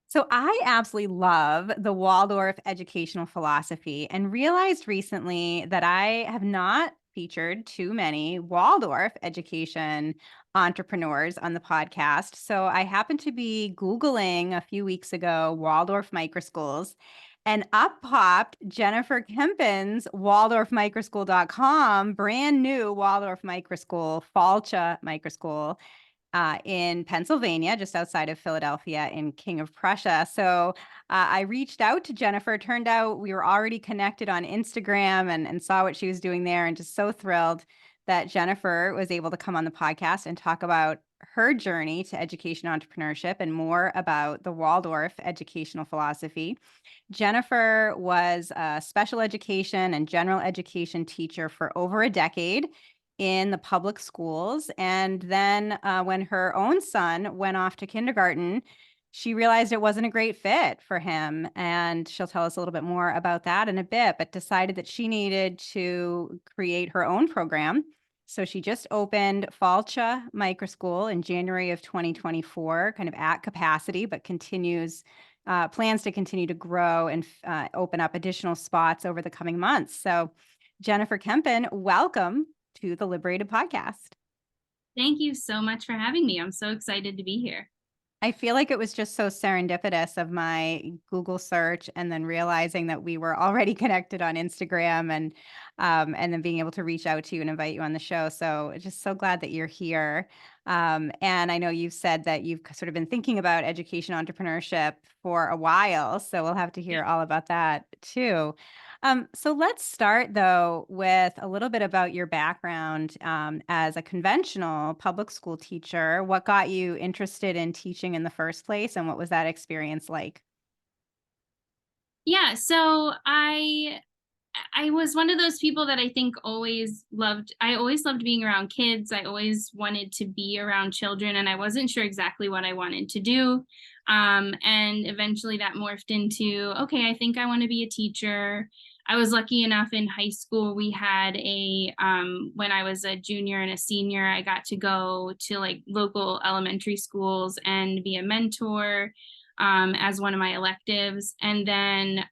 So I absolutely love the Waldorf educational philosophy and realized recently that I have not featured too many Waldorf education entrepreneurs on the podcast. So I happened to be Googling a few weeks ago Waldorf Microschools, and up popped Jennifer Kempen's waldorfmicroschool.com, brand new Waldorf Microschool, Falcha Microschool in Pennsylvania, just outside of Philadelphia in King of Prussia. So I reached out to Jennifer. Turned out we were already connected on Instagram and saw what she was doing there, and just so thrilled that Jennifer was able to come on the podcast and talk about her journey to education entrepreneurship and more about the Waldorf educational philosophy. Jennifer was a special education and general education teacher for over a decade in the public schools. And then when her own son went off to kindergarten, she realized it wasn't a great fit for him. And she'll tell us a little bit more about that in a bit, but decided that she needed to create her own program. So she just opened Falcha Microschool in January of 2024, kind of at capacity, but plans to continue to grow and open up additional spots over the coming months. So Jennifer Kempen, welcome to the Liberated Podcast. Thank you so much for having me. I'm so excited to be here. I feel like it was just so serendipitous of my Google search and then realizing that we were already connected on Instagram and then being able to reach out to you and invite you on the show. So just so glad that you're here. And I know you've said that you've sort of been thinking about education entrepreneurship for a while. So we'll have to Yeah. hear all about that too. So let's start though with a little bit about your background as a conventional public school teacher. What got you interested in teaching in the first place, and what was that experience like? Yeah, so I was one of those people that I think I always loved being around kids. I always wanted to be around children, and I wasn't sure exactly what I wanted to do. And eventually that morphed into, okay, I think I want to be a teacher. I was lucky enough in high school, we had when I was a junior and a senior, I got to go to like local elementary schools and be a mentor as one of my electives. And then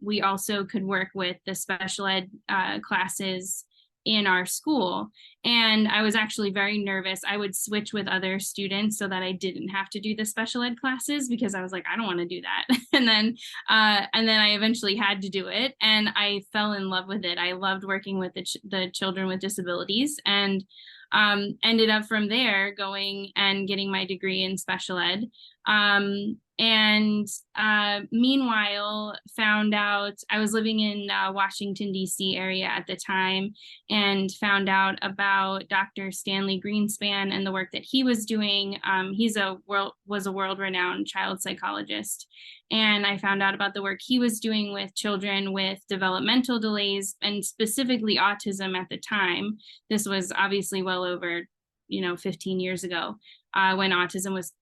we also could work with the special ed classes in our school. And I was actually very nervous. I would switch with other students so that I didn't have to do the special ed classes because I was like, I don't want to do that. And then I eventually had to do it, and I fell in love with it. I loved working with the children with disabilities, and ended up from there going and getting my degree in special ed. And meanwhile, found out I was living in Washington, D.C. area at the time, and found out about Dr. Stanley Greenspan and the work that he was doing. Was a world-renowned child psychologist. And I found out about the work he was doing with children with developmental delays and specifically autism at the time. This was obviously well over, 15 years ago, when autism was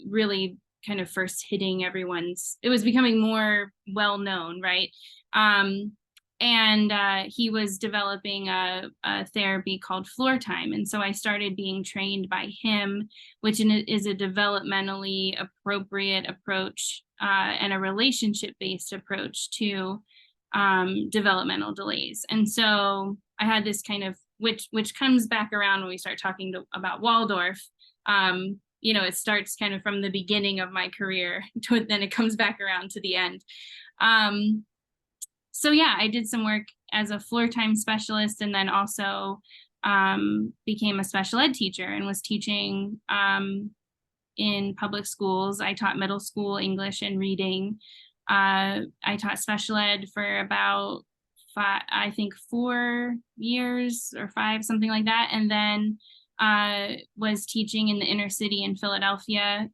really kind of first hitting it was becoming more well known, right? And he was developing a therapy called floor time. And so I started being trained by him, which is a developmentally appropriate approach and a relationship-based approach to developmental delays. And so I had this kind of, which comes back around when we start talking about Waldorf. It starts kind of from the beginning of my career, then it comes back around to the end. So yeah, I did some work as a floor time specialist, and then also became a special ed teacher and was teaching in public schools. I taught middle school English and reading. I taught special ed for about 4 years or 5, something like that. And then was teaching in the inner city in Philadelphia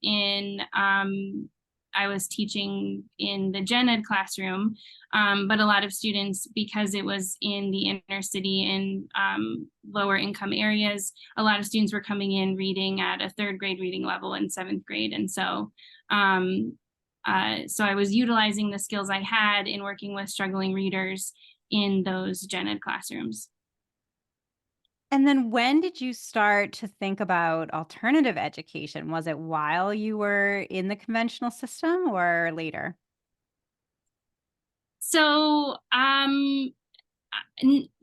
I was teaching in the gen ed classroom, but a lot of students, because it was in the inner city in lower income areas, a lot of students were coming in reading at a 3rd grade reading level in 7th grade. And so I was utilizing the skills I had in working with struggling readers in those gen ed classrooms. And then when did you start to think about alternative education? Was it while you were in the conventional system or later? So,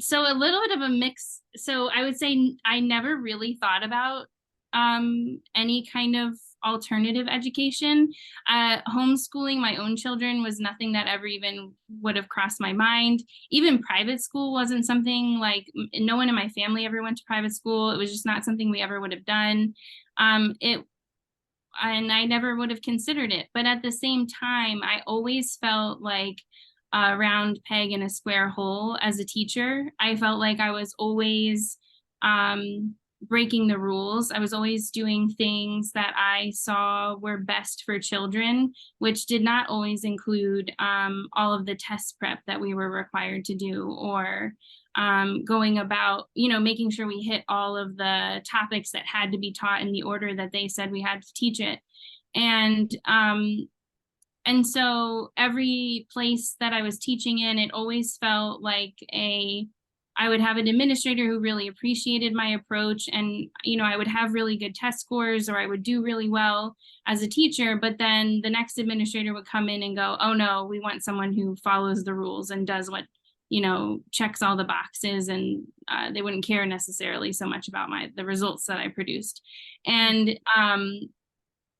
so a little bit of a mix. So I would say I never really thought about any kind of alternative education. Homeschooling my own children was nothing that ever even would have crossed my mind. Even private school wasn't something like no one in my family ever went to private school. It was just not something we ever would have done. It and I never would have considered it. But at the same time, I always felt like a round peg in a square hole as a teacher. I felt like I was always breaking the rules. I was always doing things that I saw were best for children, which did not always include all of the test prep that we were required to do, or going about, making sure we hit all of the topics that had to be taught in the order that they said we had to teach it. And and so every place that I was teaching in, it always felt like I would have an administrator who really appreciated my approach, and I would have really good test scores, or I would do really well as a teacher, but then the next administrator would come in and go, oh no, we want someone who follows the rules and does what, checks all the boxes, and they wouldn't care necessarily so much about the results that I produced. And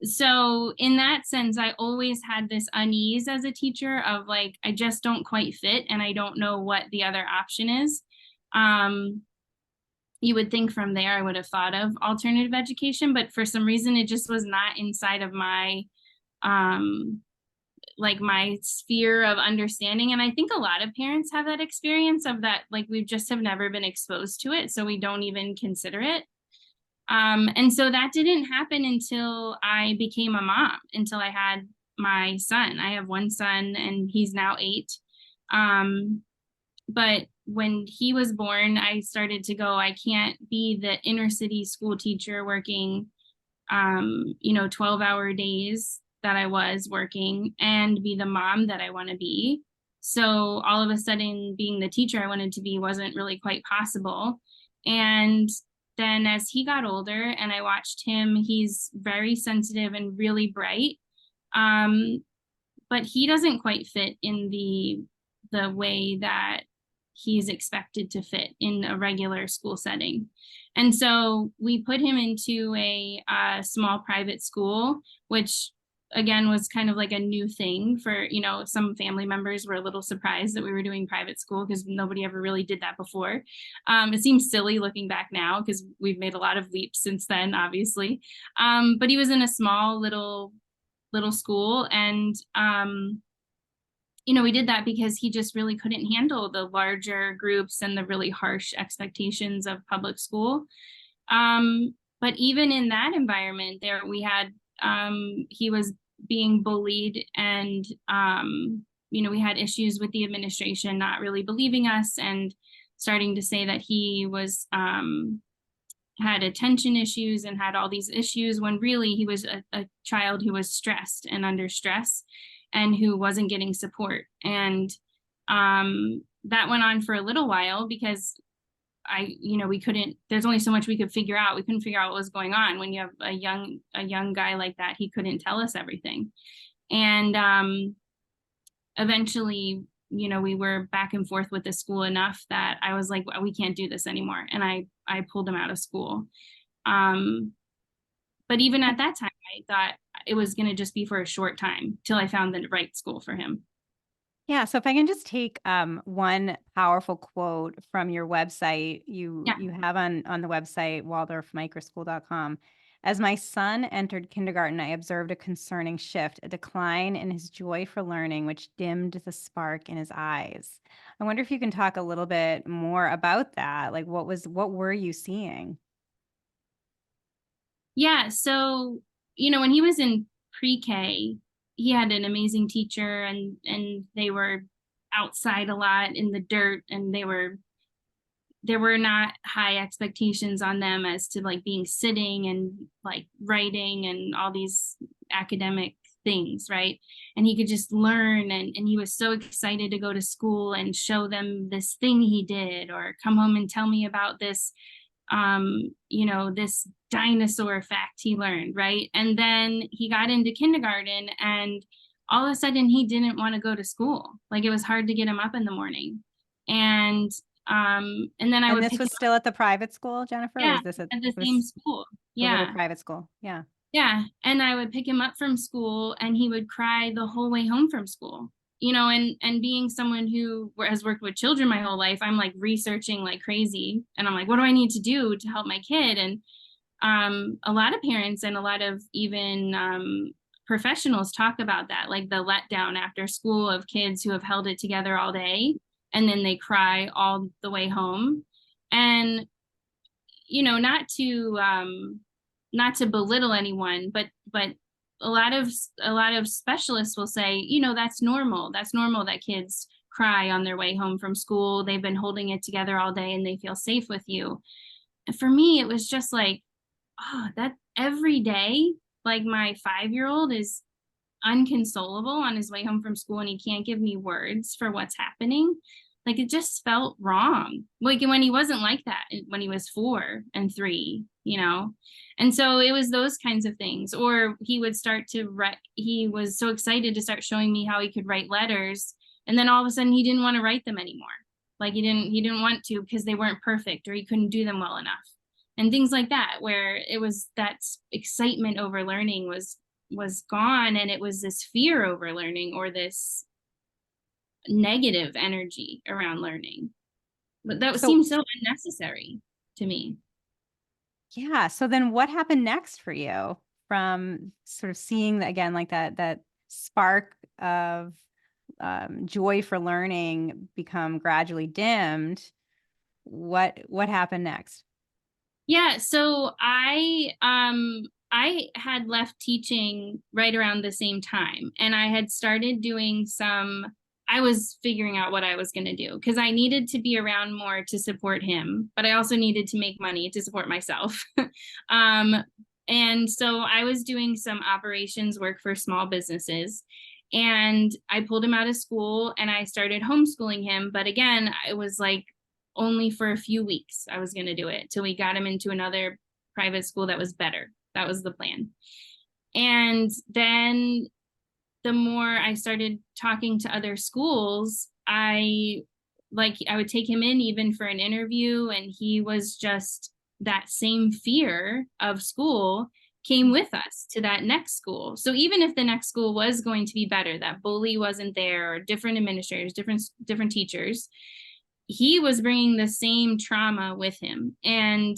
so in that sense, I always had this unease as a teacher of like, I just don't quite fit and I don't know what the other option is. Um, you would think from there I would have thought of alternative education, but for some reason it just was not inside of my um like my sphere of understanding. And I think a lot of parents have that experience of that, like we just have never been exposed to it, so we don't even consider it. And so that didn't happen until I became a mom, until I had my son. I have one son and he's now 8. Um, but when he was born, I started to go, I can't be the inner city school teacher working, 12-hour days that I was working and be the mom that I want to be. So all of a sudden, being the teacher I wanted to be wasn't really quite possible. And then as he got older and I watched him, he's very sensitive and really bright. Um, but he doesn't quite fit in the way that he's expected to fit in a regular school setting. And so we put him into a small private school, which again was kind of like a new thing for, some family members were a little surprised that we were doing private school because nobody ever really did that before. It seems silly looking back now because we've made a lot of leaps since then, obviously. But he was in a small little school, and we did that because he just really couldn't handle the larger groups and the really harsh expectations of public school. But even in that environment, there we had he was being bullied, and we had issues with the administration not really believing us and starting to say that he was had attention issues and had all these issues, when really he was a child who was stressed and under stress and who wasn't getting support. And that went on for a little while because we couldn't, there's only so much we could figure out. We couldn't figure out what was going on. When you have a young guy like that, he couldn't tell us everything. And eventually, we were back and forth with the school enough that I was like, we can't do this anymore. And I pulled him out of school. But even at that time, I thought it was going to just be for a short time till I found the right school for him. Yeah, so if I can just take one powerful quote from your website, Yeah. you have on the website waldorfmicroschool.com. As my son entered kindergarten, I observed a concerning shift, a decline in his joy for learning, which dimmed the spark in his eyes. I wonder if you can talk a little bit more about that. Like what were you seeing? Yeah. So, when he was in pre-K, he had an amazing teacher, and they were outside a lot in the dirt, and there were not high expectations on them as to like being sitting and like writing and all these academic things, right? And he could just learn, and he was so excited to go to school and show them this thing he did, or come home and tell me about this this dinosaur fact he learned, right? And then he got into kindergarten, and all of a sudden he didn't want to go to school. Like, it was hard to get him up in the morning. And and then I And would this pick him was up, still at the private school, Jennifer? yeah, Was this at the it same was school. the little Yeah. private school? Yeah. Yeah, and I would pick him up from school, and he would cry the whole way home from school. And being someone who has worked with children my whole life, I'm like researching like crazy, and I'm like, what do I need to do to help my kid? And a lot of parents and a lot of even professionals talk about that, like the letdown after school of kids who have held it together all day and then they cry all the way home. And not to belittle anyone, but a lot of specialists will say, that's normal. That's normal that kids cry on their way home from school. They've been holding it together all day and they feel safe with you. And for me, it was just like, oh, that every day, like my 5-year-old is unconsolable on his way home from school and he can't give me words for what's happening. Like, it just felt wrong. Like, when he wasn't like that when he was 4 and 3. And so it was those kinds of things. Or he would start to write, he was so excited to start showing me how he could write letters. And then all of a sudden he didn't want to write them anymore. Like, he didn't want to because they weren't perfect or he couldn't do them well enough. And things like that, where it was that excitement over learning was gone, and it was this fear over learning or this negative energy around learning. But that So seems so unnecessary to me. yeah. So then what happened next for you from sort of seeing that again, like that spark of joy for learning become gradually dimmed? What happened next? Yeah, so I had left teaching right around the same time, and I had started doing I was figuring out what I was going to do because I needed to be around more to support him, but I also needed to make money to support myself. um and so I was doing some operations work for small businesses, and I pulled him out of school and I started homeschooling him, but again, I was like, only for a few weeks I was going to do it till we got him into another private school that was better. That was the plan. And then the more I started talking to other schools, I would take him in even for an interview, and he was just, that same fear of school came with us to that next school. So even if the next school was going to be better, that bully wasn't there, or different administrators, different teachers, he was bringing the same trauma with him. And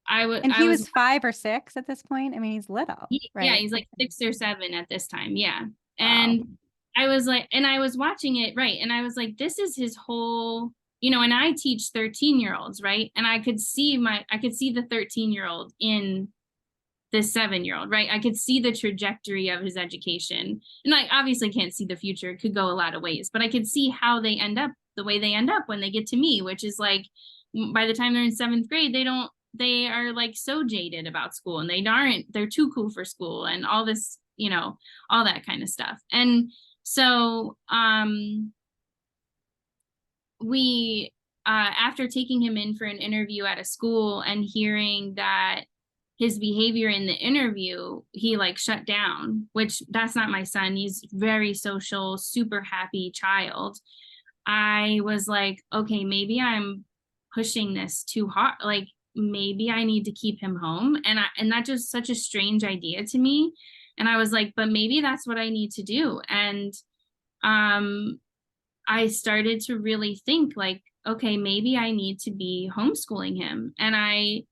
And I he was was 5 or 6 at this point. I mean, he's little, yeah, right? he's like 6 or 7 at this time. Yeah. Wow. And I was like, and I was watching it, right? And I was like, this is his whole, and I teach 13-year-olds, right? And I could see the 13-year-old in this 7-year-old, right? I could see the trajectory of his education. And I obviously can't see the future. It could go a lot of ways, but I could see how they end up the way they end up when they get to me, which is like, by the time they're in 7th grade, they are like so jaded about school, and they're too cool for school and all this, all that kind of stuff. And so we after taking him in for an interview at a school and hearing that his behavior in the interview, he like shut down, which that's not my son. He's very social, super happy child. I was like, okay, maybe I'm pushing this too hard. Like, maybe I need to keep him home. And that just such a strange idea to me. And I was like, but maybe that's what I need to do. And I started to really think like, okay, maybe I need to be homeschooling him. And I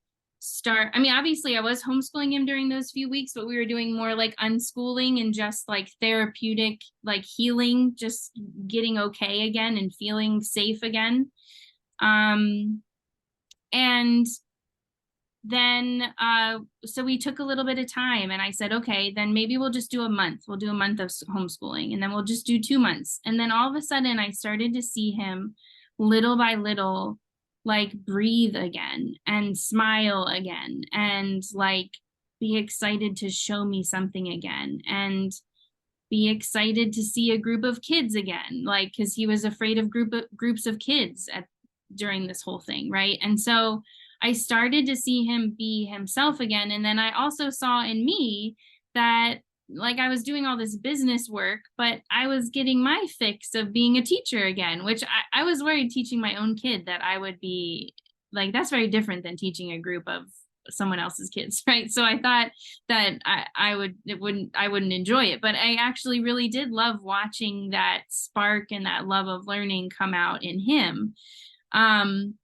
mean, obviously I was homeschooling him during those few weeks, but we were doing more like unschooling and just like therapeutic, like healing, just getting okay again and feeling safe again. And then so we took a little bit of time, and I said, okay, then maybe we'll just do a month. We'll do a month of homeschooling, and then we'll just do 2 months. And then all of a sudden I started to see him little by little like breathe again and smile again and like be excited to show me something again and be excited to see a group of kids again, like, because he was afraid of groups of kids during this whole thing, right? And so I started to see him be himself again. And then I also saw in me that like I was doing all this business work, but I was getting my fix of being a teacher again, which I was worried teaching my own kid that I would be like, that's very different than teaching a group of someone else's kids, right? So I thought that I wouldn't enjoy it, but I actually really did love watching that spark and that love of learning come out in him. Um,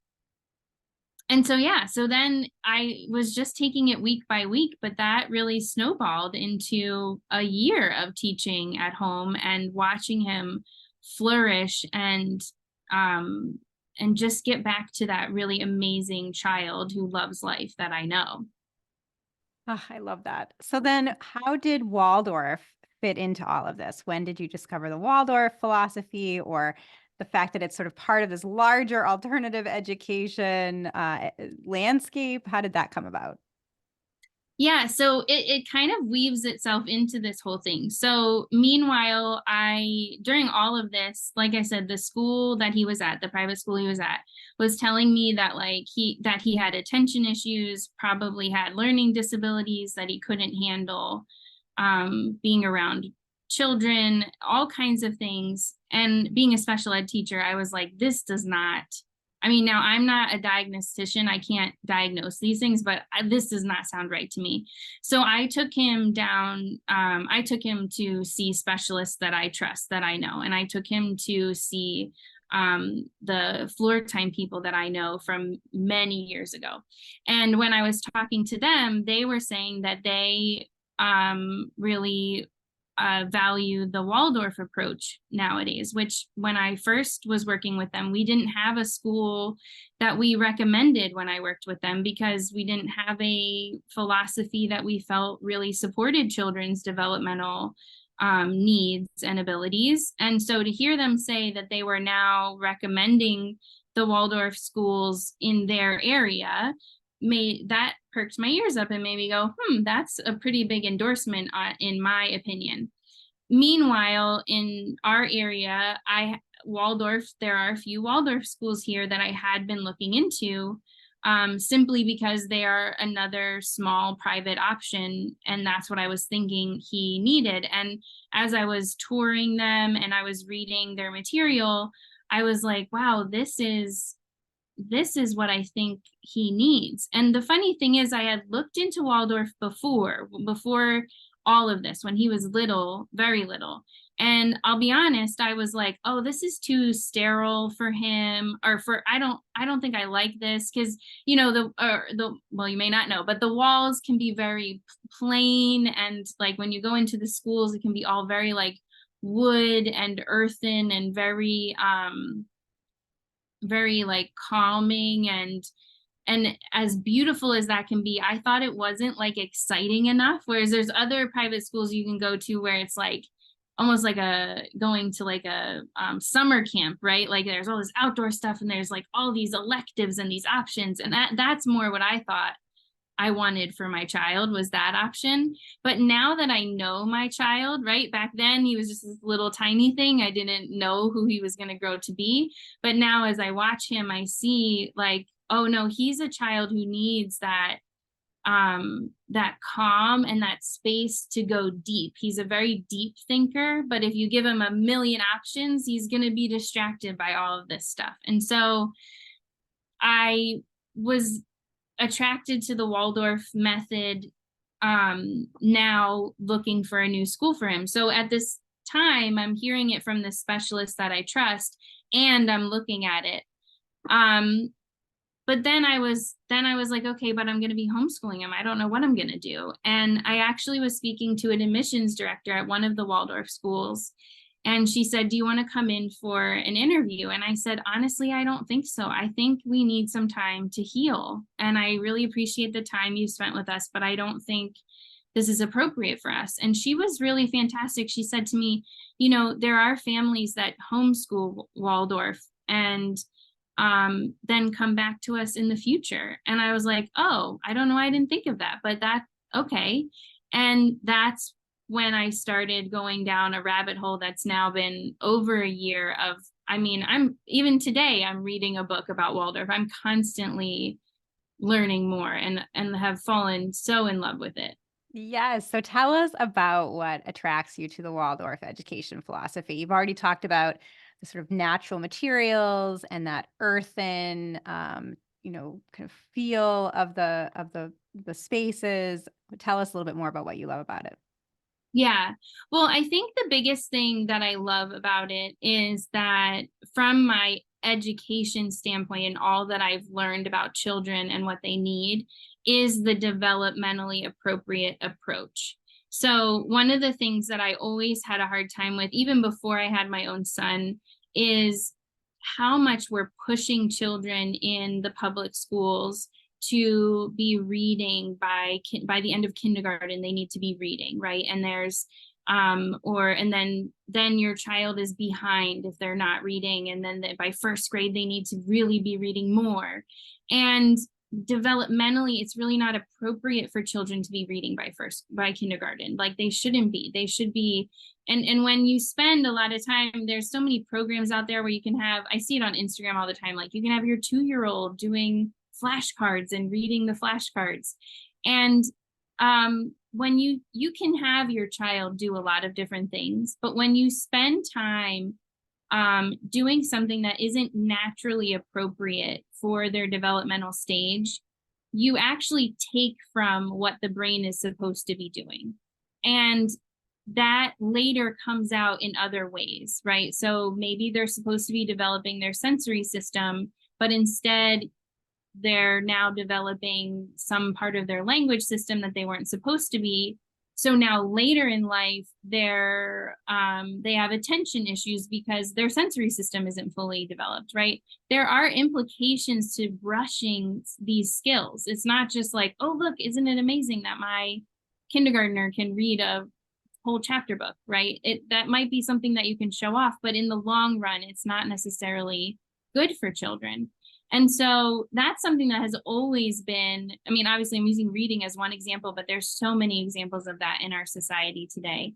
and so, yeah, so then I was just taking it week by week, but that really snowballed into a year of teaching at home and watching him flourish um, and just get back to that really amazing child who loves life that I know. Oh, I love that. So then how did Waldorf fit into all of this? When did you discover the Waldorf philosophy or the fact that it's sort of part of this larger alternative education landscape? How did that come about? Yeah, so it kind of weaves itself into this whole thing. So meanwhile, during all of this, like I said, the school that he was at, the private school he was at, was telling me that he had attention issues, probably had learning disabilities, that he couldn't handle being around children, all kinds of things. And being a special ed teacher, I was like, this does not, I mean, now I'm not a diagnostician. I can't diagnose these things, but this does not sound right to me. So I took him down. I took him to see specialists that I trust, that I know. And I took him to see the floor time people that I know from many years ago. And when I was talking to them, they were saying that they really value the Waldorf approach nowadays, which when I first was working with them, we didn't have a school that we recommended when I worked with them because we didn't have a philosophy that we felt really supported children's developmental needs and abilities. And so to hear them say that they were now recommending the Waldorf schools in their area made that perked my ears up and made me go, that's a pretty big endorsement in my opinion. Meanwhile, in our area, there are a few Waldorf schools here that I had been looking into simply because they are another small private option. And that's what I was thinking he needed. And as I was touring them and I was reading their material, I was like, wow, this is what I think he needs. And the funny thing is, I had looked into Waldorf before all of this, when he was little, very little. And I'll be honest, I was like, oh, this is too sterile for him, or I don't think I like this, because well, you may not know, but the walls can be very plain, and like when you go into the schools, it can be all very like wood and earthen and very like calming, and as beautiful as that can be, I thought it wasn't like exciting enough. Whereas there's other private schools you can go to where it's like almost like going to like a summer camp, right? Like there's all this outdoor stuff and there's like all these electives and these options, and that's more what I thought I wanted for my child, was that option. But now that I know my child, right? Back then he was just this little tiny thing. I didn't know who he was going to grow to be. But now as I watch him, I see like, oh no, he's a child who needs that calm and that space to go deep. He's a very deep thinker, but if you give him a million options, he's going to be distracted by all of this stuff. And so I was attracted to the Waldorf method, now looking for a new school for him. So at this time, I'm hearing it from the specialist that I trust, and I'm looking at it. But then I was like, okay, but I'm going to be homeschooling him. I don't know what I'm going to do. And I actually was speaking to an admissions director at one of the Waldorf schools. And she said, do you want to come in for an interview? And I said, honestly, I don't think so. I think we need some time to heal. And I really appreciate the time you spent with us, but I don't think this is appropriate for us. And she was really fantastic. She said to me, there are families that homeschool Waldorf and then come back to us in the future. And I was like, oh, I don't know. I didn't think of that, but okay. And that's when I started going down a rabbit hole that's now been over a year of, even today, I'm reading a book about Waldorf. I'm constantly learning more and have fallen so in love with it. Yes. So tell us about what attracts you to the Waldorf education philosophy. You've already talked about the sort of natural materials and that earthen, kind of feel of the spaces. Tell us a little bit more about what you love about it. Yeah. Well, I think the biggest thing that I love about it is that from my education standpoint and all that I've learned about children and what they need is the developmentally appropriate approach. So, one of the things that I always had a hard time with, even before I had my own son, is how much we're pushing children in the public schools to be reading by the end of kindergarten. They need to be reading, right? And there's or and then your child is behind if they're not reading, and then by first grade they need to really be reading more. And developmentally it's really not appropriate for children to be reading by kindergarten. Like, they shouldn't be. They should be. And when you spend a lot of time, there's so many programs out there where you can have, I see it on Instagram all the time, like you can have your 2-year-old doing flashcards and reading the flashcards. And when you can have your child do a lot of different things, but when you spend time doing something that isn't naturally appropriate for their developmental stage, you actually take from what the brain is supposed to be doing. And that later comes out in other ways, right? So maybe they're supposed to be developing their sensory system, but instead they're now developing some part of their language system that they weren't supposed to be. So now later in life, they have attention issues because their sensory system isn't fully developed, right? There are implications to brushing these skills. It's not just like, oh, look, isn't it amazing that my kindergartner can read a whole chapter book, right? That might be something that you can show off, but in the long run, it's not necessarily good for children. And so that's something that has always been, I mean, obviously I'm using reading as one example, but there's so many examples of that in our society today.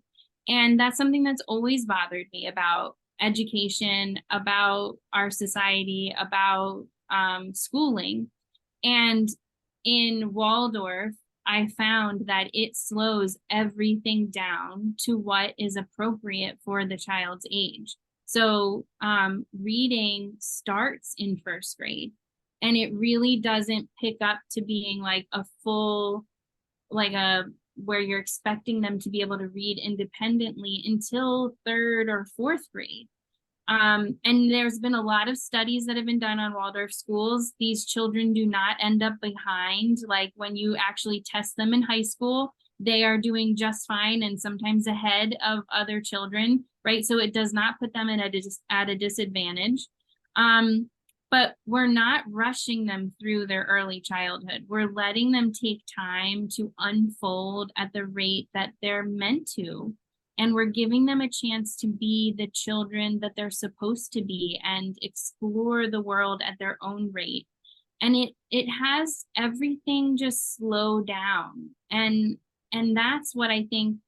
And that's something that's always bothered me about education, about our society, about schooling. And in Waldorf, I found that it slows everything down to what is appropriate for the child's age. So reading starts in first grade, and it really doesn't pick up to being like a full, like a where you're expecting them to be able to read independently until third or fourth grade. And there's been a lot of studies that have been done on Waldorf schools. These children do not end up behind. Like, when you actually test them in high school, they are doing just fine and sometimes ahead of other children, right? So it does not put them at a disadvantage. But we're not rushing them through their early childhood. We're letting them take time to unfold at the rate that they're meant to, and we're giving them a chance to be the children that they're supposed to be and explore the world at their own rate. And it has everything just slow down. And that's what I think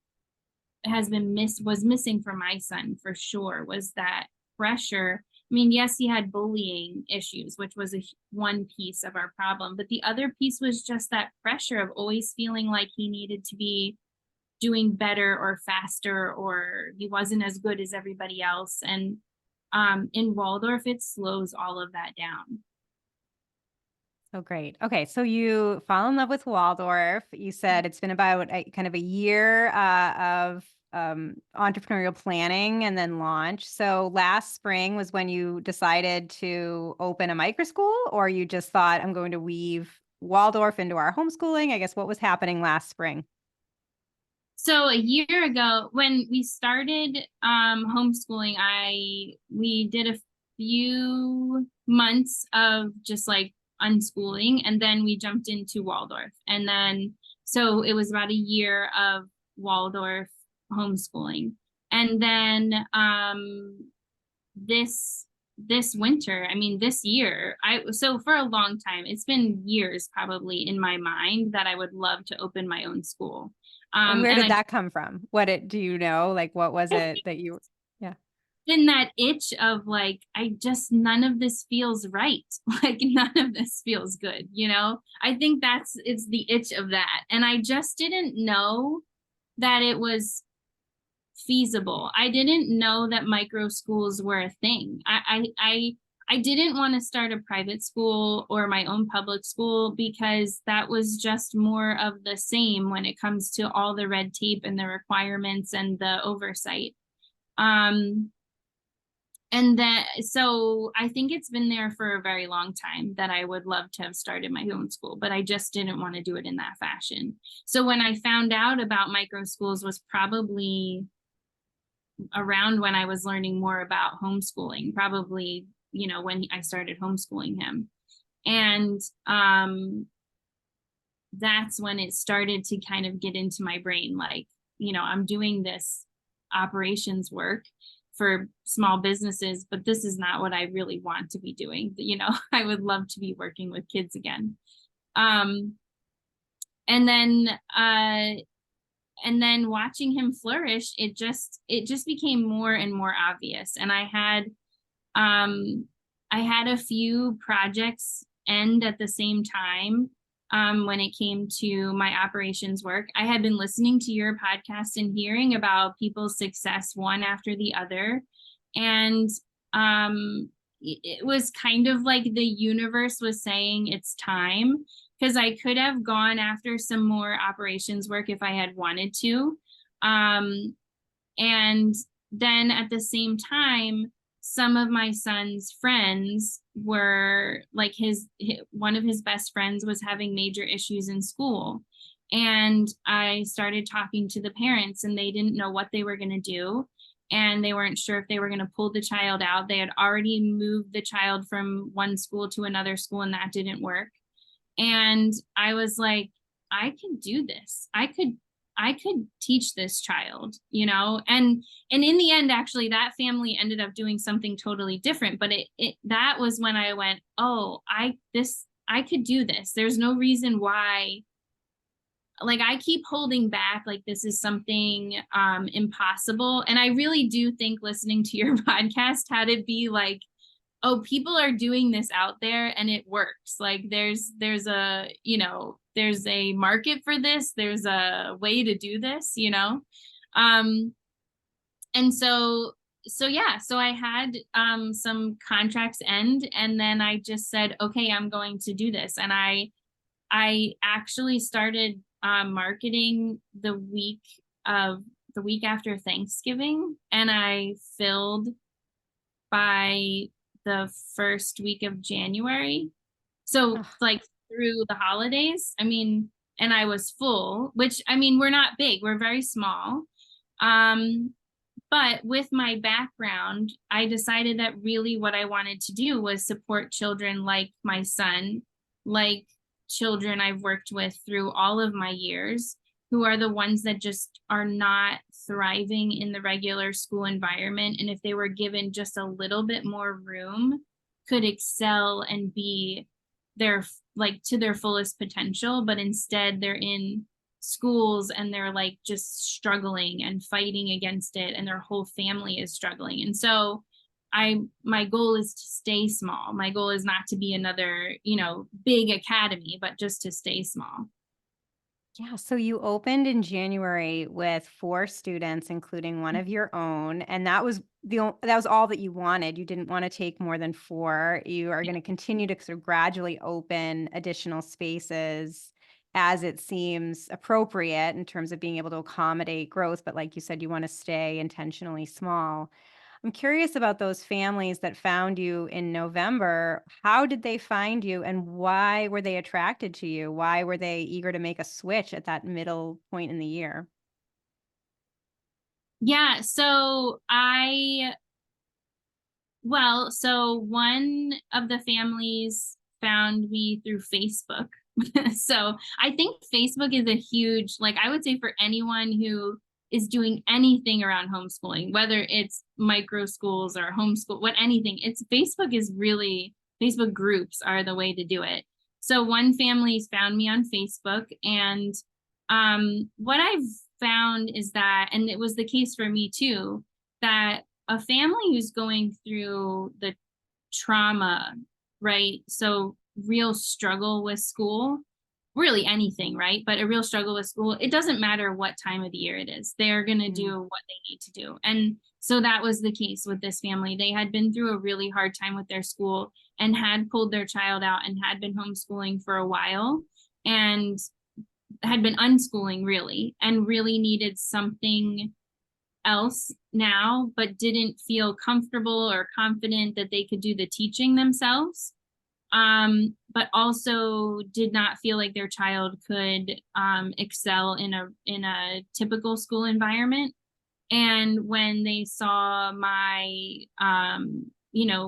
was missing for my son, for sure, was that pressure. I mean, yes, he had bullying issues, which was one piece of our problem, but the other piece was just that pressure of always feeling like he needed to be doing better or faster, or he wasn't as good as everybody else. And in Waldorf, it slows all of that down. Oh, great. Okay, so you fall in love with Waldorf. You said it's been about kind of a year of entrepreneurial planning and then launch. So last spring was when you decided to open a micro school, or you just thought, I'm going to weave Waldorf into our homeschooling? I guess what was happening last spring? So a year ago, when we started homeschooling, we did a few months of just like unschooling, and then we jumped into Waldorf. And then so it was about a year of Waldorf homeschooling. And then this winter, I mean this year, so for a long time, it's been years probably in my mind that I would love to open my own school. And where And did that come from? Do you know? Like, what was I it that you, yeah. been that itch of like, none of this feels right. Like none of this feels good, you know? I think it's the itch of that. And I just didn't know that it was feasible. I didn't know that micro schools were a thing. I didn't want to start a private school or my own public school because that was just more of the same when it comes to all the red tape and the requirements and the oversight. Um, and that, so I think it's been there for a very long time that I would love to have started my own school, but I just didn't want to do it in that fashion. So when I found out about micro schools was probably around when I was learning more about homeschooling, probably, you know, when I started homeschooling him. And that's when it started to kind of get into my brain, like, you know, I'm doing this operations work for small businesses, but this is not what I really want to be doing. You know, I would love to be working with kids again. Um, and then and then watching him flourish, it just became more and more obvious. And I had a few projects end at the same time. When it came to my operations work, I had been listening to your podcast and hearing about people's success one after the other. And it was kind of like the universe was saying it's time, because I could have gone after some more operations work if I had wanted to. And then at the same time, some of my son's friends were like one of his best friends was having major issues in school. And I started talking to the parents, and they didn't know what they were going to do. And they weren't sure if they were going to pull the child out. They had already moved the child from one school to another school, and that didn't work. And I was like, I can do this. I could teach this child, you know. And in the end, actually, that family ended up doing something totally different. But that was when I went, oh, I could do this. There's no reason why. Like, I keep holding back, like this is something impossible. And I really do think listening to your podcast had it be like, oh, people are doing this out there and it works. Like there's a, you know, there's a market for this. There's a way to do this, you know? Um, and so yeah, so I had some contracts end, and then I just said, okay, I'm going to do this. And I actually started marketing the week after Thanksgiving, and I filled by the first week of January. So Ugh. like through the holidays, I mean, and I was full, which I mean, we're not big, we're very small. Um, but with my background, I decided that really what I wanted to do was support children like my son, like children I've worked with through all of my years, who are the ones that just are not thriving in the regular school environment. And if they were given just a little bit more room, could excel and be their like to their fullest potential. But instead they're in schools and they're like just struggling and fighting against it, and their whole family is struggling. And so my goal is to stay small. My goal is not to be another, you know, big academy, but just to stay small. Yeah, so you opened in January with 4 students, including one of your own, and that was all that you wanted. You didn't wanna take more than 4. You are gonna continue to sort of gradually open additional spaces as it seems appropriate in terms of being able to accommodate growth, but like you said, you wanna stay intentionally small. I'm curious about those families that found you in November. How did they find you, and why were they attracted to you? Why were they eager to make a switch at that middle point in the year? Yeah, so so one of the families found me through Facebook. So I think Facebook is a huge, like, I would say for anyone who is doing anything around homeschooling, whether it's micro schools or homeschool, Facebook groups are the way to do it. So one family's found me on Facebook, and what I've found is that, and it was the case for me too, that a family who's going through the trauma, right? So real struggle with school, really anything, right? But a real struggle with school, it doesn't matter what time of the year it is. They're going to do what they need to do. And so that was the case with this family. They had been through a really hard time with their school and had pulled their child out and had been homeschooling for a while and had been unschooling really and really needed something else now, but didn't feel comfortable or confident that they could do the teaching themselves. But also did not feel like their child could excel in a typical school environment. And when they saw my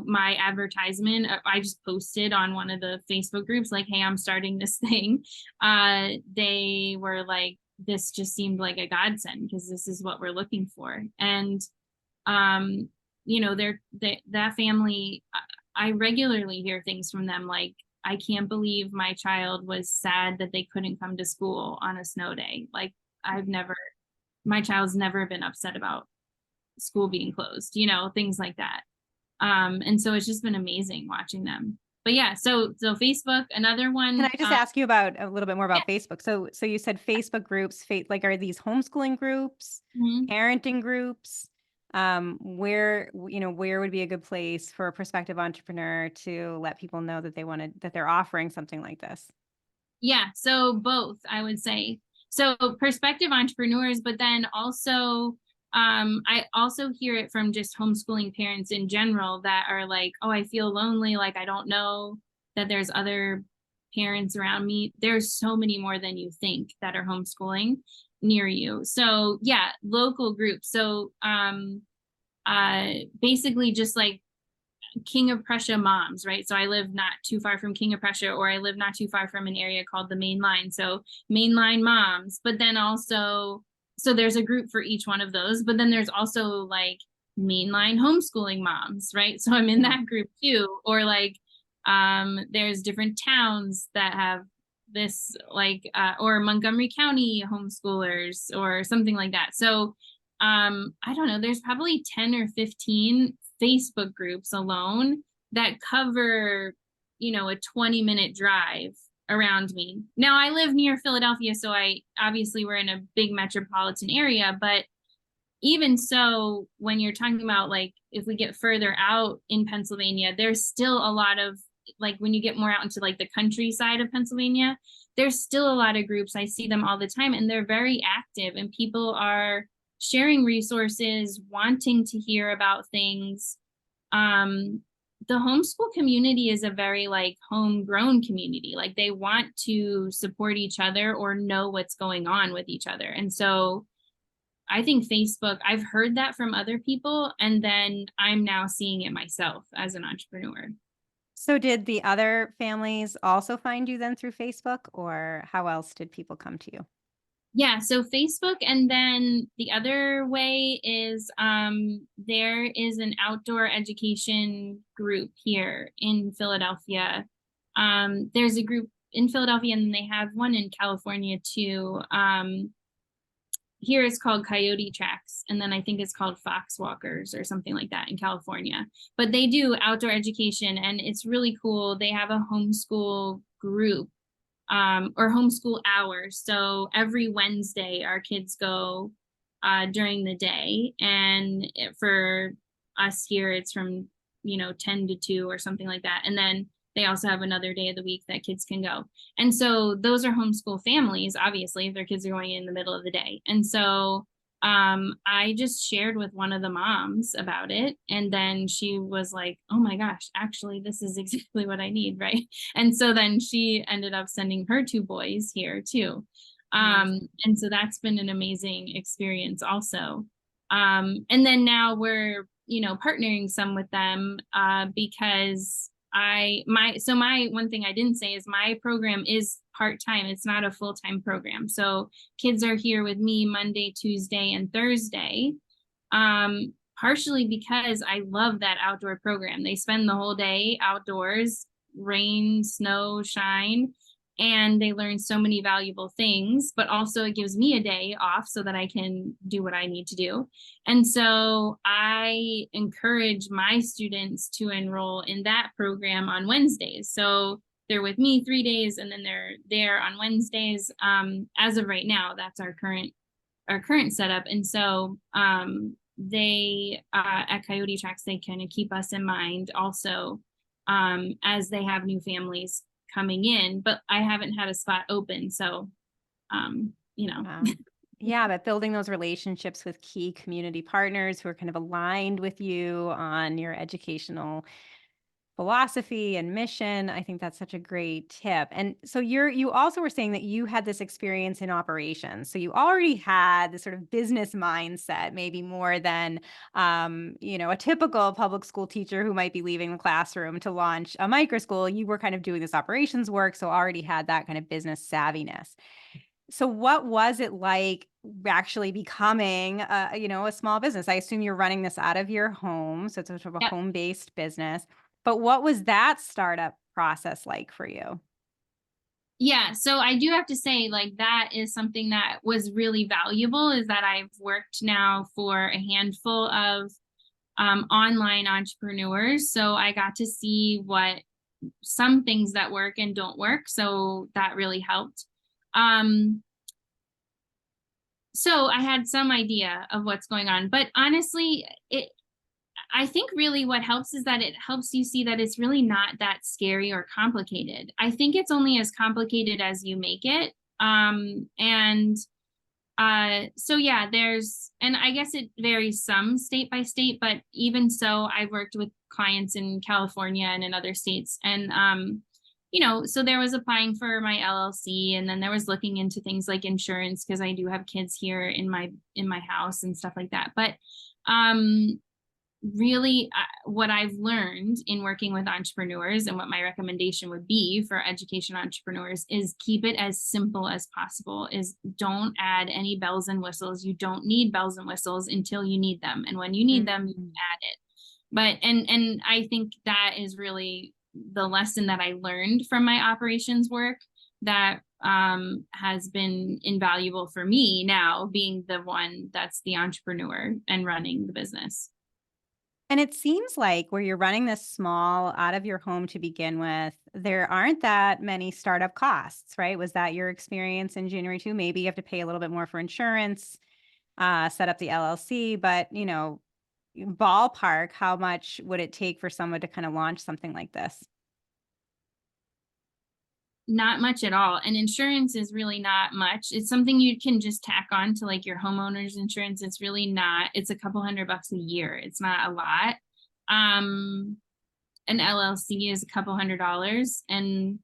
my advertisement, I just posted on one of the Facebook groups like, hey, I'm starting this thing. They were like, this just seemed like a godsend because this is what we're looking for. And that family, I regularly hear things from them like, I can't believe my child was sad that they couldn't come to school on a snow day. Like my child's never been upset about school being closed, things like that. And so it's just been amazing watching them. But yeah, so Facebook, another one. Can I just ask you about a little bit more Yeah. about Facebook? So you said Facebook groups, like are these homeschooling groups, parenting groups? Where would be a good place for a prospective entrepreneur to let people know that that they're offering something like this? Yeah, so both, I would say. So prospective entrepreneurs, but then also I also hear it from just homeschooling parents in general that are like, oh, I feel lonely, like I don't know that there's other parents around me. There's so many more than you think that are homeschooling near you. So yeah, local groups. So basically just like King of Prussia moms, right? So I live not too far from King of Prussia, or I live not too far from an area called the Main Line. So mainline moms, but then also, so there's a group for each one of those, but then there's also like mainline homeschooling moms, right? So I'm in that group too. Or like, there's different towns that have this like, or Montgomery County homeschoolers or something like that. So I don't know, there's probably 10 or 15 Facebook groups alone that cover, a 20-minute drive around me. Now I live near Philadelphia, so we're in a big metropolitan area, but even so, when you're talking about like if we get further out in Pennsylvania, there's still a lot of like when you get more out into like the countryside of Pennsylvania, there's still a lot of groups. I see them all the time and they're very active and people are sharing resources, wanting to hear about things. The homeschool community is a very like homegrown community. Like they want to support each other or know what's going on with each other. And so I think Facebook, I've heard that from other people, and then I'm now seeing it myself as an entrepreneur. So did the other families also find you then through Facebook, or how else did people come to you? Yeah, so Facebook, and then the other way is there is an outdoor education group here in Philadelphia. There's a group in Philadelphia and they have one in California too. Here it's called Coyote Tracks, and then I think it's called Fox Walkers or something like that in California. But they do outdoor education and it's really cool. They have a homeschool group or homeschool hours. So every Wednesday, our kids go during the day. And for us here, it's from, 10 to 2 or something like that. And then they also have another day of the week that kids can go. And so those are homeschool families, obviously, if their kids are going in the middle of the day. And so I just shared with one of the moms about it. And then she was like, oh my gosh, actually, this is exactly what I need. Right. And so then she ended up sending her 2 boys here too. And so that's been an amazing experience also. And then now we're, partnering some with them because my one thing I didn't say is my program is part-time. It's not a full-time program. So kids are here with me Monday, Tuesday, and Thursday. Partially because I love that outdoor program. They spend the whole day outdoors, rain, snow, shine. and they learn so many valuable things, but also it gives me a day off so that I can do what I need to do. And so I encourage my students to enroll in that program on Wednesdays. So they're with me 3 days and then they're there on Wednesdays. As of right now, that's our current setup. And so they at Coyote Tracks, they kind of keep us in mind also as they have new families coming in, but I haven't had a spot open. So, you know. Wow. Yeah, but building those relationships with key community partners who are kind of aligned with you on your educational philosophy and mission. I think that's such a great tip. And so you also were saying that you had this experience in operations. So you already had this sort of business mindset, maybe more than a typical public school teacher who might be leaving the classroom to launch a micro school. You were kind of doing this operations work, so already had that kind of business savviness. So what was it like actually becoming a small business? I assume you're running this out of your home, so it's sort of a Yep. home-based business. But what was that startup process like for you? Yeah, so I do have to say, like, that is something that was really valuable, is that I've worked now for a handful of online entrepreneurs. So I got to see what some things that work and don't work. So that really helped. Um, so I had some idea of what's going on, but honestly, I think really what helps is that it helps you see that it's really not that scary or complicated. I think it's only as complicated as you make it. And so yeah, and I guess it varies some state by state, but even so, I've worked with clients in California and in other states. And so there was applying for my LLC, and then there was looking into things like insurance because I do have kids here in my house and stuff like that. But um really what I've learned in working with entrepreneurs, and what my recommendation would be for education entrepreneurs, is keep it as simple as possible. Is don't add any bells and whistles. You don't need bells and whistles until you need them, and when you need them, you Mhm. add it. But and I think that is really the lesson that I learned from my operations work, that has been invaluable for me now, being the one that's the entrepreneur and running the business. And it seems like where you're running this small out of your home to begin with, there aren't that many startup costs, right? Was that your experience in January too? Maybe you have to pay a little bit more for insurance, set up the LLC, but ballpark, how much would it take for someone to kind of launch something like this? Not much at all. And insurance is really not much. It's something you can just tack on to like your homeowner's insurance. It's really not, it's a couple $100 a year. It's not a lot. Um, an LLC is a couple $100, and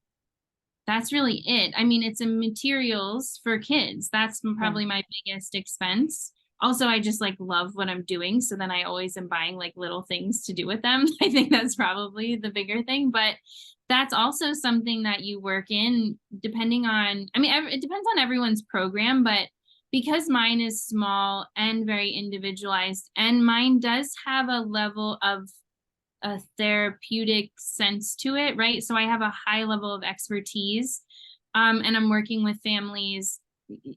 that's really it. I mean, it's a materials for kids. That's Yeah. probably my biggest expense. Also, I just like love what I'm doing. So then I always am buying like little things to do with them. I think that's probably the bigger thing. But that's also something that you work in depending on, I mean, it depends on everyone's program, but because mine is small and very individualized, and mine does have a level of a therapeutic sense to it, right? So I have a high level of expertise, and I'm working with families.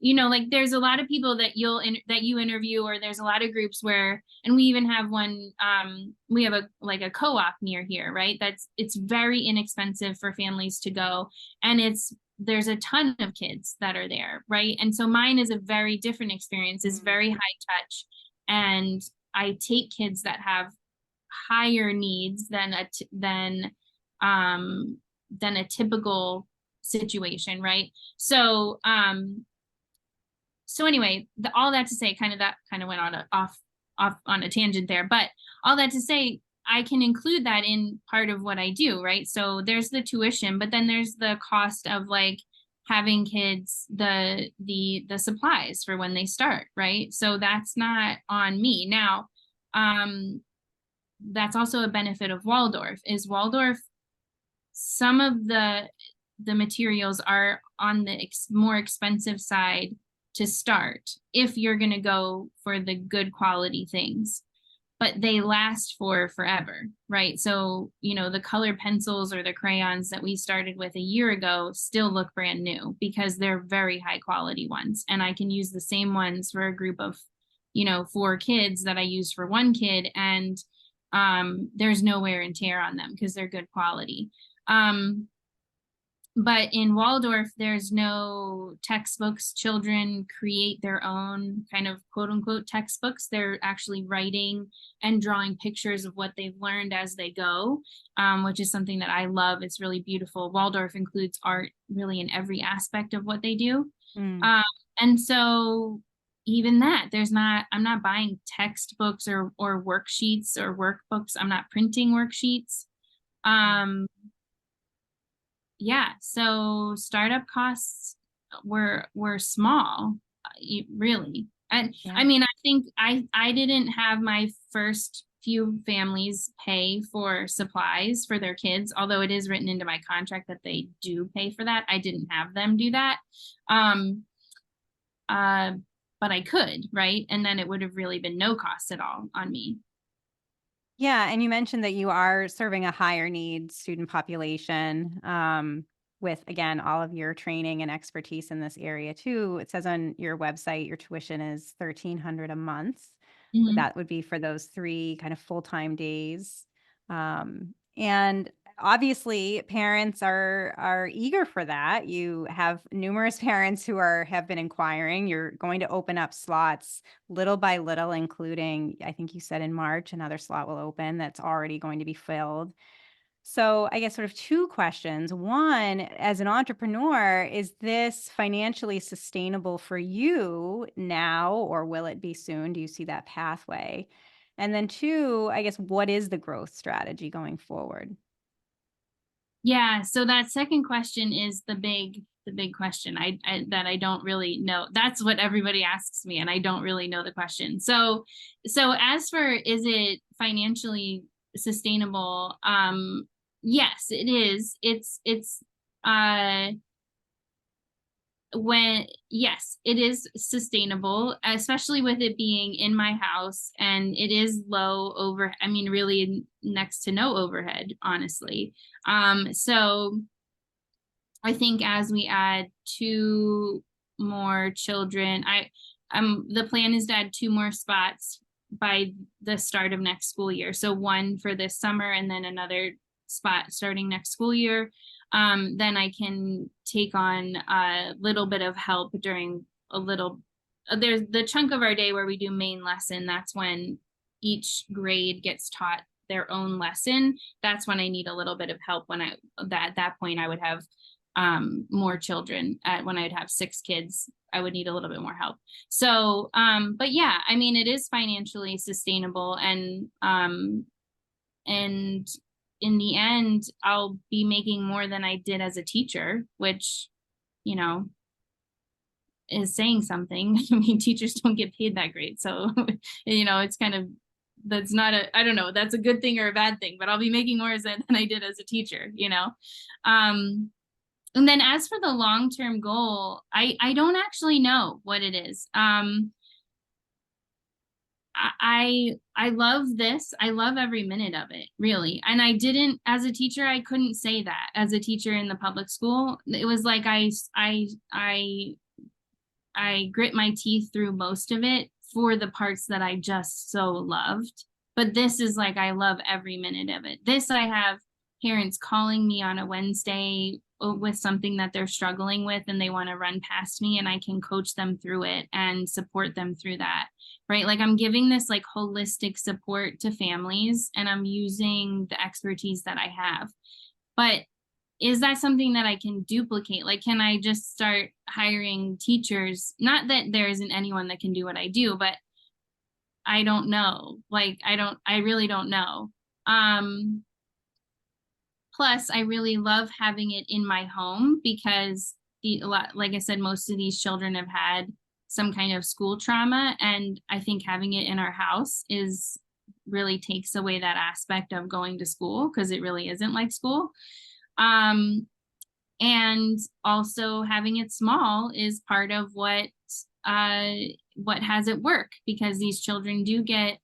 Like there's a lot of people that that you interview, or there's a lot of groups where, and we even have one. We have a co-op near here, right? It's very inexpensive for families to go, and there's a ton of kids that are there, right? And so mine is a very different experience. Is Mm. very high touch, and I take kids that have higher needs than a typical situation, right? So anyway, all that to say, that kind of went on off on a tangent there, but all that to say, I can include that in part of what I do, right? So there's the tuition, but then there's the cost of like having kids, the supplies for when they start, right? So that's not on me. Now, that's also a benefit of Waldorf. Is Waldorf, some of the materials are on the more expensive side to start if you're going to go for the good quality things. but they last for forever, right? So, the colored pencils or the crayons that we started with a year ago still look brand new because they're very high quality ones. And I can use the same ones for a group of, 4 kids that I use for one kid. And there's no wear and tear on them because they're good quality. But in Waldorf, there's no textbooks. Children create their own kind of quote unquote textbooks. They're actually writing and drawing pictures of what they've learned as they go, which is something that I love. It's really beautiful. Waldorf includes art really in every aspect of what they do. Mm. Um, and so even that, I'm not buying textbooks or worksheets or workbooks. I'm not printing worksheets. Yeah, so startup costs were small, really. And I Yeah. mean, I think I didn't have my first few families pay for supplies for their kids, although it is written into my contract that they do pay for that. I didn't have them do that. Um, uh, but I could, right? And then it would have really been no cost at all on me. Yeah, and you mentioned that you are serving a higher need student population, with, again, all of your training and expertise in this area too. It says on your website your tuition is 1,300 a month. Mhm. That would be for those 3 kind of full-time days. And obviously parents are eager for that. You have numerous parents who have been inquiring. You're going to open up slots little by little, including, I think you said in March, another slot will open that's already going to be filled. So I guess sort of 2 questions. One, as an entrepreneur, is this financially sustainable for you now, or will it be soon? Do you see that pathway? And then 2, I guess, what is the growth strategy going forward? Yeah, so that second question is the big question. That I don't really know. That's what everybody asks me, and I don't really know the question. So as for is it financially sustainable? Yes, it is. It's uh when yes, it is sustainable, especially with it being in my house, and it is low over, I mean, really next to no overhead, honestly. So I think as we add 2 more children, the plan is to add 2 more spots by the start of next school year. So one for this summer and then another spot starting next school year. Then I can take on a little bit of help during a little, there's the chunk of our day where we do main lesson. That's when each grade gets taught their own lesson. That's when I need a little bit of help. At that point I would have more children. When I'd have 6 kids, I would need a little bit more help. So but yeah, I mean, it is financially sustainable, and in the end I'll be making more than I did as a teacher, which, you know is saying something. I mean, teachers don't get paid that great, so it's kind of, that's not I don't know, that's a good thing or a bad thing, but I'll be making more than I did as a teacher. um and then as for the long-term goal, I don't actually know what it is. I love this. I love every minute of it, really. And I didn't, as a teacher, I couldn't say that as a teacher in the public school. It was like I grit my teeth through most of it for the parts that I just so loved. But this is like, I love every minute of it. This, I have parents calling me on a Wednesday with something that they're struggling with and they want to run past me, and I can coach them through it and support them through that. Right. Like, I'm giving this like holistic support to families, and I'm using the expertise that I have. But is that something that I can duplicate? Like, can I just start hiring teachers? Not that there isn't anyone that can do what I do, but I don't know. Like, I really don't know. Um, Plus, I really love having it in my home because like I said, most of these children have had some kind of school trauma. And I think having it in our house is really takes away that aspect of going to school, because it really isn't like school. Um, and also having it small is part of what has it work, because these children do get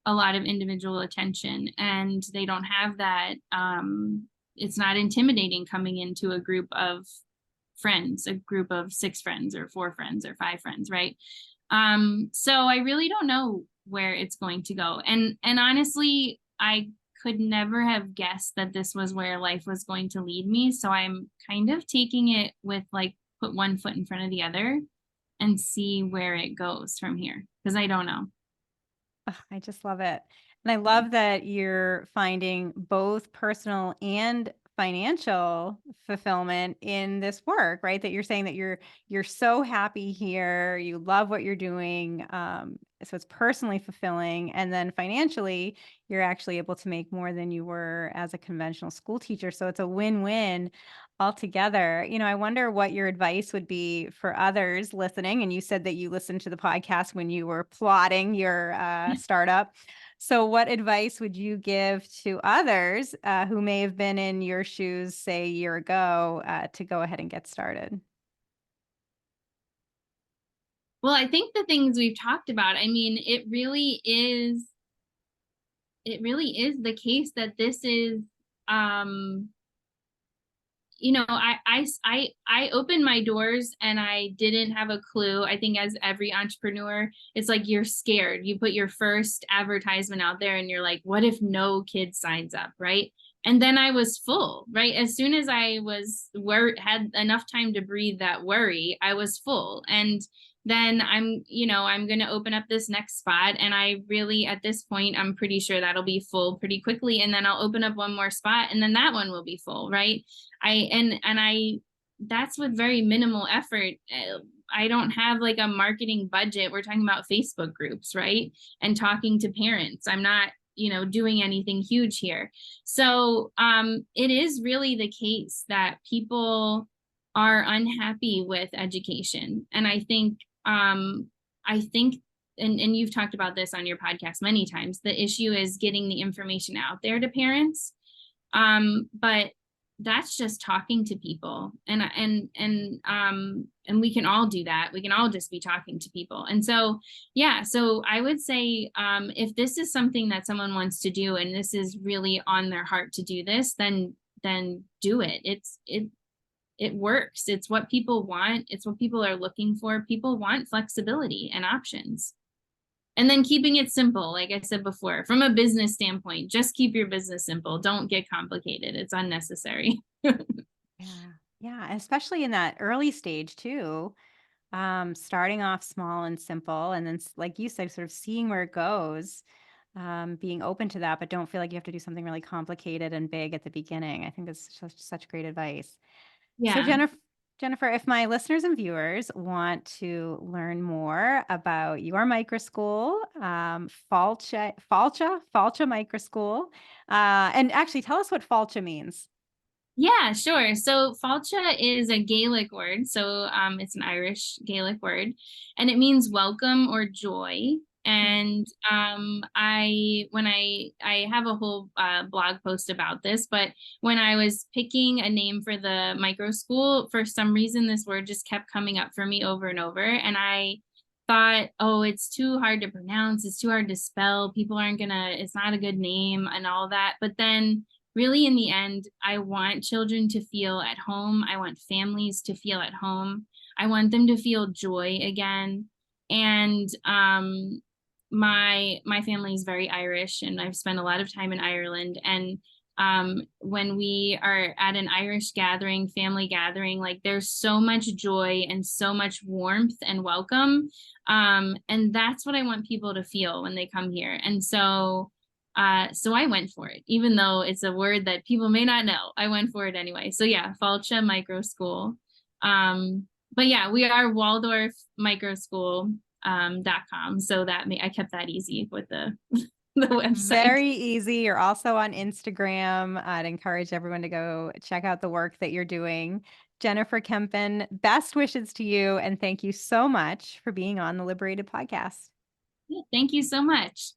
a lot of individual attention, and they don't have that. It's not intimidating coming into a group of friends, a group of 6 friends or 4 friends or 5 friends, right? So I really don't know where it's going to go. And honestly, I could never have guessed that this was where life was going to lead me. So I'm kind of taking it with like put one foot in front of the other and see where it goes from here because I don't know. Ugh, I just love it. And I Yeah. love that you're finding both personal and financial fulfillment in this work, right? That you're saying that you're so happy here, you love what you're doing. So it's personally fulfilling. And then financially, you're actually able to make more than you were as a conventional school teacher. So it's a win-win altogether. I wonder what your advice would be for others listening. And you said that you listened to the podcast when you were plotting your startup. So, what advice would you give to others who may have been in your shoes, say, a year ago, to go ahead and get started? Well, I think the things we've talked about, I mean, it really is the case that this is um I opened my doors and I didn't have a clue. I think as every entrepreneur, it's like you're scared. You put your first advertisement out there and you're like, what if no kid signs up, right? And then I was full, right? As soon as I had enough time to breathe that worry, I was full. And then I'm going to open up this next spot. And I really, at this point, I'm pretty sure that'll be full pretty quickly. And then I'll open up one more spot and then that one will be full, right? I that's with very minimal effort. I don't have like a marketing budget. We're talking about Facebook groups, right? And talking to parents. I'm not, doing anything huge here. So it is really the case that people are unhappy with education. And I think and you've talked about this on your podcast many times, the issue is getting the information out there to parents. But that's just talking to people, and we can all do that. We can all just be talking to people. And so yeah, so I would say if this is something that someone wants to do and this is really on their heart to do this, then do it. It works. It's what people want. It's what people are looking for. People want flexibility and options. And then keeping it simple, like I said before, from a business standpoint, just keep your business simple. Don't get complicated. It's unnecessary. Yeah. Yeah. Especially in that early stage, too. Starting off small and simple. And then, like you said, sort of seeing where it goes, being open to that, but don't feel like you have to do something really complicated and big at the beginning. I think that's such great advice. So Yeah. Jennifer, if my listeners and viewers want to learn more about your microschool, Falcha Microschool, and actually tell us what Falcha means. Yeah, sure. So falcha is a Gaelic word. So it's an Irish Gaelic word, and it means welcome or joy. Mm. And I have a whole blog post about this, but when I was picking a name for the micro school, for some reason this word just kept coming up for me over and over, and I thought, oh, it's too hard to pronounce, it's too hard to spell, people aren't gonna, it's not a good name and all that. But then really in the end, I want children to feel at home. I want families to feel at home. I want them to feel joy again. And my family is very Irish, and I've spent a lot of time in Ireland. And when we are at an Irish gathering, family gathering, like there's so much joy and so much warmth and welcome. And that's what I want people to feel when they come here. And so I went for it, even though it's a word that people may not know. I went for it anyway. So yeah, Falcha Micro School. But yeah, we are Waldorf Microschool .com. So I kept that easy with the the website. Very easy. You're also on Instagram. I'd encourage everyone to go check out the work that you're doing. Jennifer Kempen, best wishes to you. And thank you so much for being on the Liberated podcast. Thank you so much.